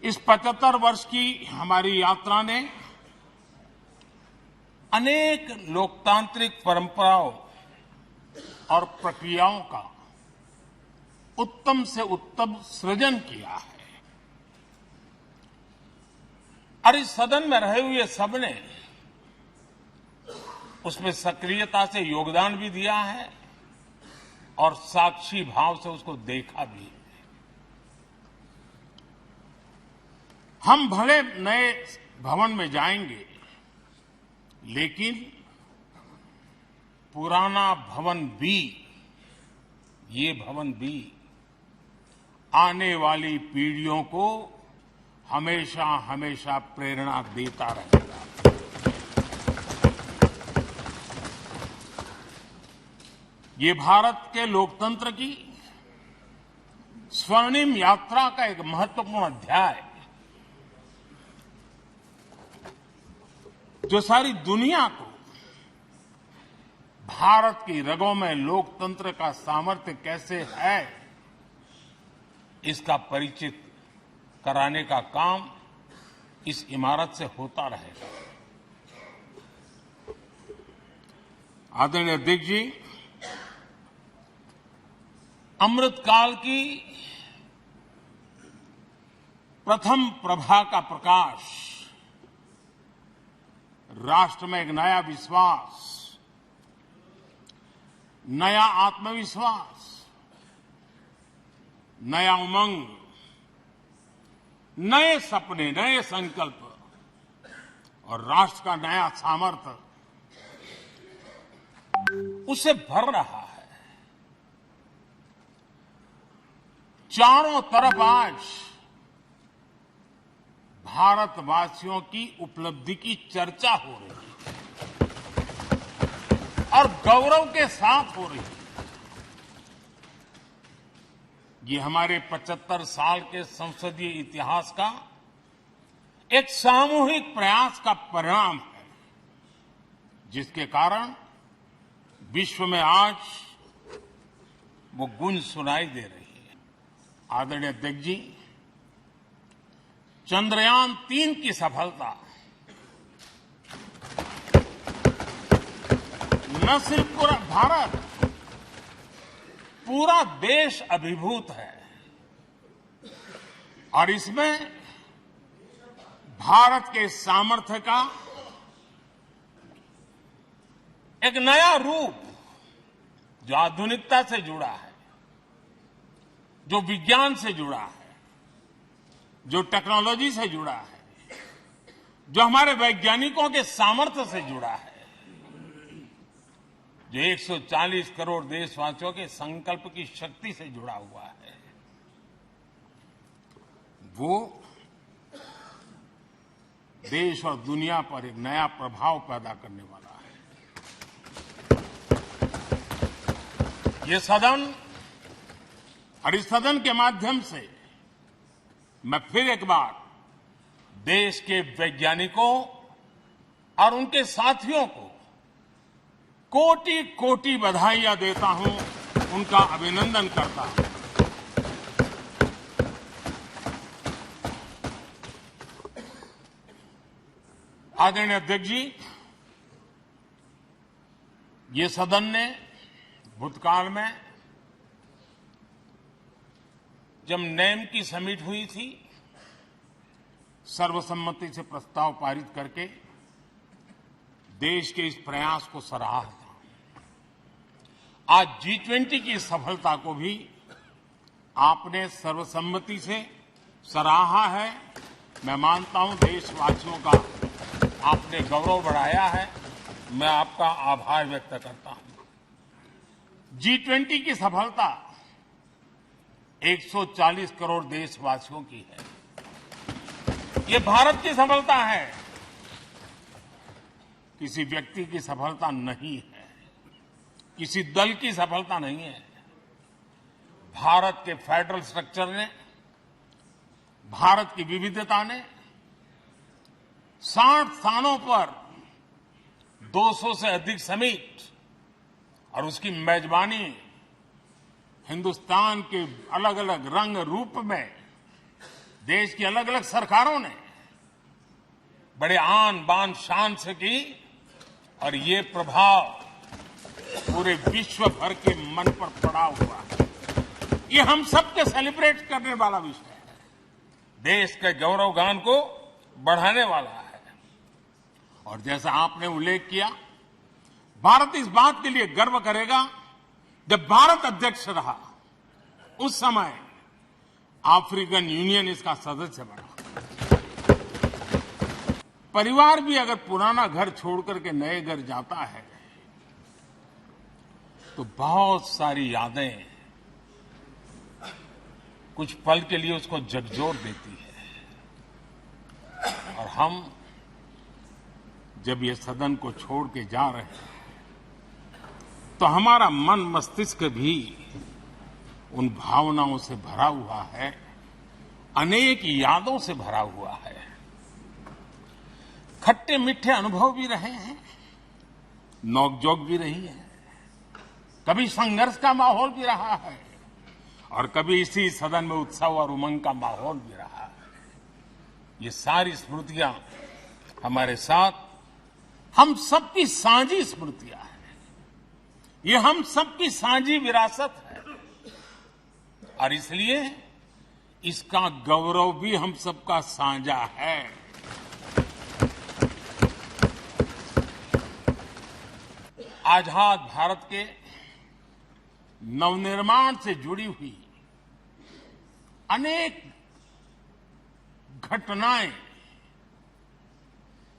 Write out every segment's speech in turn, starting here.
इस 75 वर्ष की हमारी यात्रा ने अनेक लोकतांत्रिक परंपराओं और प्रक्रियाओं का उत्तम से उत्तम सृजन किया है और इस सदन में रहे हुए सबने उसमें सक्रियता से योगदान भी दिया है और साक्षी भाव से उसको देखा भी है। हम भले नए भवन में जाएंगे, लेकिन पुराना भवन भी, ये भवन भी आने वाली पीढ़ियों को हमेशा हमेशा प्रेरणा देता रहेगा। ये भारत के लोकतंत्र की स्वर्णिम यात्रा का एक महत्वपूर्ण अध्याय है, जो सारी दुनिया को भारत की रगों में लोकतंत्र का सामर्थ्य कैसे है, इसका परिचित कराने का काम इस इमारत से होता रहेगा। आदरणीय अध्यक्ष जी, अमृतकाल की प्रथम प्रभा का प्रकाश राष्ट्र में एक नया विश्वास, नया आत्मविश्वास, नया उमंग, नए सपने, नए संकल्प और राष्ट्र का नया सामर्थ्य उसे भर रहा है। चारों तरफ आज भारतवासियों की उपलब्धि की चर्चा हो रही है और गौरव के साथ हो रही है। ये हमारे 75 साल के संसदीय इतिहास का एक सामूहिक प्रयास का परिणाम है, जिसके कारण विश्व में आज वो गूंज सुनाई दे रही है। आदरणीय अध्यक्ष जी, चंद्रयान-3 की सफलता न सिर्फ पूरा भारत, पूरा देश अभिभूत है और इसमें भारत के सामर्थ्य का एक नया रूप, जो आधुनिकता से जुड़ा है, जो विज्ञान से जुड़ा है, जो टेक्नोलॉजी से जुड़ा है, जो हमारे वैज्ञानिकों के सामर्थ्य से जुड़ा है, जो 140 करोड़ देशवासियों के संकल्प की शक्ति से जुड़ा हुआ है, वो देश और दुनिया पर एक नया प्रभाव पैदा करने वाला है। ये सदन और इस सदन के माध्यम से मैं फिर एक बार देश के वैज्ञानिकों और उनके साथियों को कोटि कोटि बधाइयां देता हूं, उनका अभिनंदन करता हूं। आदरणीय अध्यक्ष जी, ये सदन ने भूतकाल में जब नेम की समिट हुई थी, सर्वसम्मति से प्रस्ताव पारित करके देश के इस प्रयास को सराहा था। आज G20 की सफलता को भी आपने सर्वसम्मति से सराहा है। मैं मानता हूं देशवासियों का आपने गौरव बढ़ाया है। मैं आपका आभार व्यक्त करता हूं। G20 की सफलता 140 करोड़ देशवासियों की है। ये भारत की सफलता है, किसी व्यक्ति की सफलता नहीं है, किसी दल की सफलता नहीं है। भारत के फेडरल स्ट्रक्चर ने, भारत की विविधता ने 60 स्थानों पर 200 से अधिक समिट और उसकी मेजबानी हिंदुस्तान के अलग अलग रंग रूप में देश की अलग अलग सरकारों ने बड़े आन बान शान से की और ये प्रभाव पूरे विश्व भर के मन पर पड़ा हुआ है। ये हम सबके सेलिब्रेट करने वाला विषय है, देश के गौरवगान को बढ़ाने वाला है। और जैसा आपने उल्लेख किया, भारत इस बात के लिए गर्व करेगा, जब भारत अध्यक्ष रहा उस समय अफ्रीकन यूनियन इसका सदस्य बना। परिवार भी अगर पुराना घर छोड़कर के नए घर जाता है तो बहुत सारी यादें कुछ पल के लिए उसको झकझोर देती है। और हम जब ये सदन को छोड़ के जा रहे हैं तो हमारा मन मस्तिष्क भी उन भावनाओं से भरा हुआ है, अनेक यादों से भरा हुआ है। खट्टे मीठे अनुभव भी रहे हैं, नोकझोंक भी रही है, कभी संघर्ष का माहौल भी रहा है और कभी इसी सदन में उत्सव और उमंग का माहौल भी रहा है। ये सारी स्मृतियां हमारे साथ हम सबकी साझी स्मृतियां हैं, ये हम सबकी साझी विरासत है और इसलिए इसका गौरव भी हम सबका साझा है। आजाद भारत के नवनिर्माण से जुड़ी हुई अनेक घटनाएं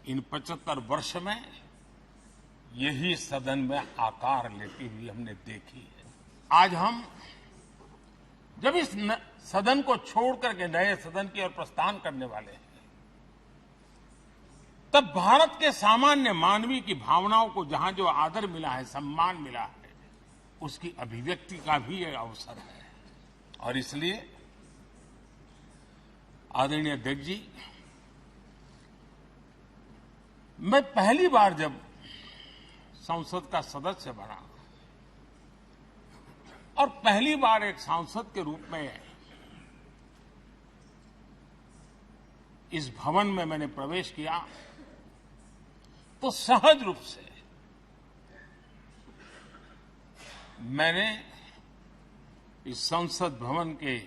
इन 75 वर्ष में यही सदन में आकार लेती हुई हमने देखी है। आज हम जब इस सदन को छोड़ करके नए सदन की ओर प्रस्थान करने वाले हैं, तब भारत के सामान्य मानवीय की भावनाओं को जहां जो आदर मिला है, सम्मान मिला है, उसकी अभिव्यक्ति का भी एक अवसर है। और इसलिए आदरणीय अध्यक्ष जी, मैं पहली बार जब संसद का सदस्य बना और पहली बार एक सांसद के रूप में इस भवन में मैंने प्रवेश किया तो सहज रूप से मैंने इस संसद भवन के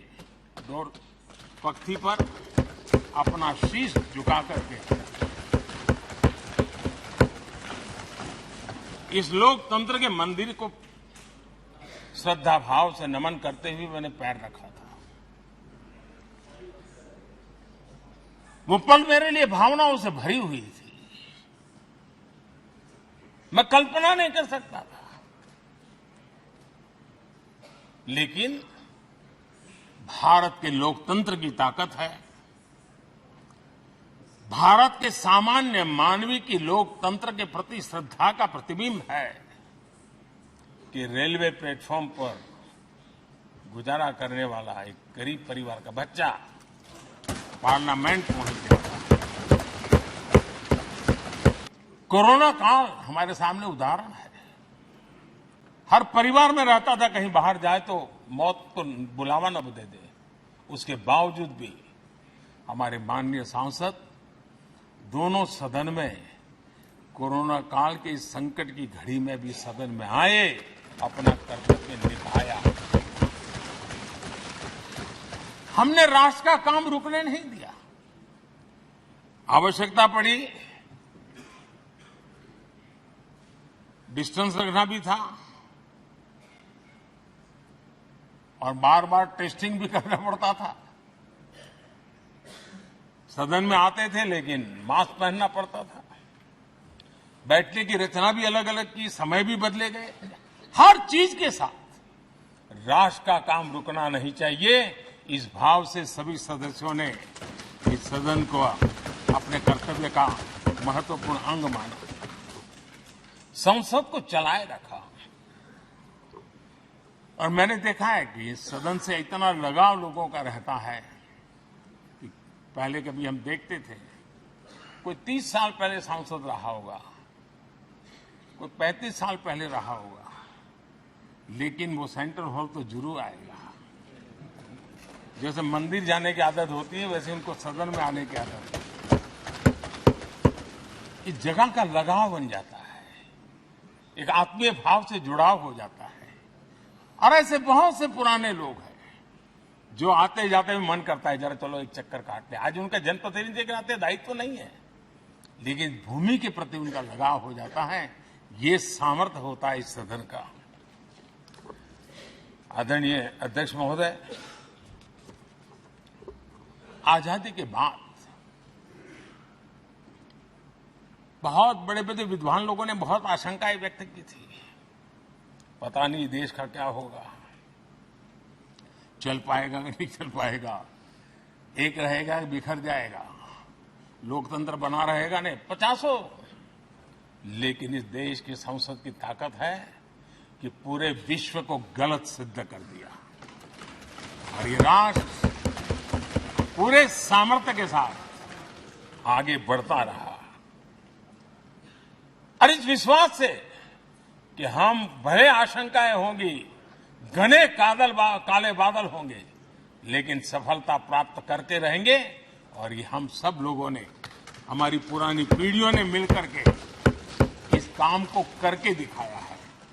दौर पक्ति पर अपना शीश झुका करके इस लोकतंत्र के मंदिर को श्रद्धा भाव से नमन करते हुए मैंने पैर रखा था। वो पल मेरे लिए भावनाओं से भरी हुई थी, मैं कल्पना नहीं कर सकता था। लेकिन भारत के लोकतंत्र की ताकत है, भारत के सामान्य मानवीय की लोकतंत्र के प्रति श्रद्धा का प्रतिबिंब है कि रेलवे प्लेटफॉर्म पर गुजारा करने वाला एक गरीब परिवार का बच्चा पार्लियामेंट पहुंच गया। कोरोना काल हमारे सामने उदाहरण है। हर परिवार में रहता था कहीं बाहर जाए तो मौत को बुलावा न दे दे, उसके बावजूद भी हमारे माननीय सांसद दोनों सदन में कोरोना काल के इस संकट की घड़ी में भी सदन में आए, अपना कर्तव्य निभाया। हमने राष्ट्र का काम रुकने नहीं दिया। आवश्यकता पड़ी, डिस्टेंस रखना भी था और बार बार टेस्टिंग भी करना पड़ता था। सदन में आते थे लेकिन मास्क पहनना पड़ता था। बैठने की रचना भी अलग अलग की, समय भी बदले गए। हर चीज के साथ राष्ट्र का काम रुकना नहीं चाहिए, इस भाव से सभी सदस्यों ने इस सदन को अपने कर्तव्य का महत्वपूर्ण अंग माना, संसद को चलाए रखा। और मैंने देखा है कि इस सदन से इतना लगाव लोगों का रहता है कि पहले कभी हम देखते थे कोई 30 साल पहले सांसद रहा होगा, कोई 35 साल पहले रहा होगा, लेकिन वो सेंट्रल हॉल तो जरूर आएगा। जैसे मंदिर जाने की आदत होती है वैसे उनको सदन में आने की आदत है। इस जगह का लगाव बन जाता है, एक आत्मीय भाव से जुड़ाव हो जाता है। और ऐसे बहुत से पुराने लोग हैं जो आते जाते में मन करता है जरा चलो एक चक्कर काटते। आज उनका जनप्रतिनिधि के नाते दायित्व तो नहीं है, लेकिन भूमि के प्रति उनका लगाव हो जाता है। ये सामर्थ्य होता है इस सदन का। आदरणीय अध्यक्ष महोदय, आजादी के बाद बहुत बड़े बड़े विद्वान लोगों ने बहुत आशंकाएं व्यक्त की थी। पता नहीं देश का क्या होगा, चल पाएगा कि नहीं चल पाएगा, एक रहेगा कि बिखर जाएगा, लोकतंत्र बना रहेगा नहीं, 50। लेकिन इस देश की संसद की ताकत है कि पूरे विश्व को गलत सिद्ध कर दिया और ये राष्ट्र पूरे सामर्थ्य के साथ आगे बढ़ता रहा। और इस विश्वास से कि हम भले आशंकाएं होंगी, घने काले बादल होंगे, लेकिन सफलता प्राप्त करते रहेंगे। और ये हम सब लोगों ने, हमारी पुरानी पीढ़ियों ने मिलकर के इस काम को करके दिखाया है।